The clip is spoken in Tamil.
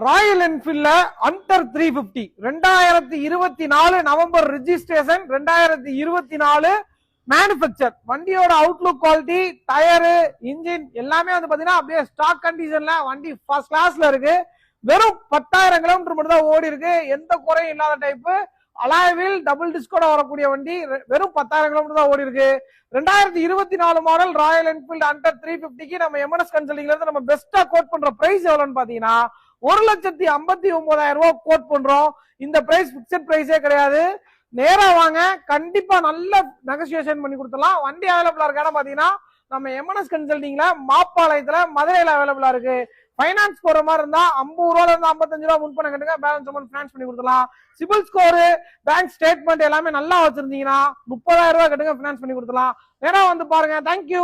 ராயல் என்ஃபீல்ட்ல அண்டர் 350 2024 நவம்பர் ரிஜிஸ்ட்ரேஷன் 2024 மேனுபேக்சர். வண்டியோட அவுட்லுக் குவாலிட்டி, டயரு, இன்ஜின் எல்லாமே வந்து பாத்தீங்கன்னா அப்படியே ஸ்டாக் கண்டிஷன்ல வண்டி ஃபர்ஸ்ட் கிளாஸ்ல இருக்கு. வெறும் 10,000 கிலோமீட்டர் மட்டும் தான் ஓடி இருக்கு. எந்த குறையும் இல்லாத டைப் அலாய்வில் டபுள் டிஸ்கோட வரக்கூடிய வண்டி. வெறும் 10,000 கிலோமீட்டர் தான் ஓடி இருக்கு. 2024 மாடல் ராயல் என்ஃபீல்டு அண்டர் 350க்கு நம்ம எம்என்எஸ் கன்சல்டிங்ல இருந்து நம்ம பெஸ்டா கோட் பண்ற பிரைஸ் எவ்வளவுன்னு பாத்தீங்கன்னா 1,59,000 ரூபாய் கோட் பண்றோம். இந்த பிரைஸ் பிக்சட் பிரைஸே கிடையாது. நேரா வாங்க, கண்டிப்பா நல்ல நெகோசியேஷன் பண்ணி கொடுத்துடலாம். வண்டி அவைலபிளா இருக்கான்னு பாத்தீங்கன்னா நம்ம எம்என்எஸ் கன்சல்டிங்ல மாப்பாளையத்துல மதுரையில அவைலபிளா இருக்கு. பைனான்ஸ் போற மாதிரி இருந்தா 50 ரூபாயில இருந்து 55 ரூபாய் முன்பணம் கட்டுங்க, பேலன்ஸ் அமௌண்ட் பினான்ஸ் பண்ணி கொடுத்துடலாம். சிபில் ஸ்கோர், பேங்க் ஸ்டேட்மெண்ட் எல்லாமே நல்லா வச்சிருந்தீங்கன்னா 30,000 ரூபாய் கட்டுங்க, பினான்ஸ் பண்ணி கொடுத்துடலாம். நேரா வந்து பாருங்க. தேங்க்யூ.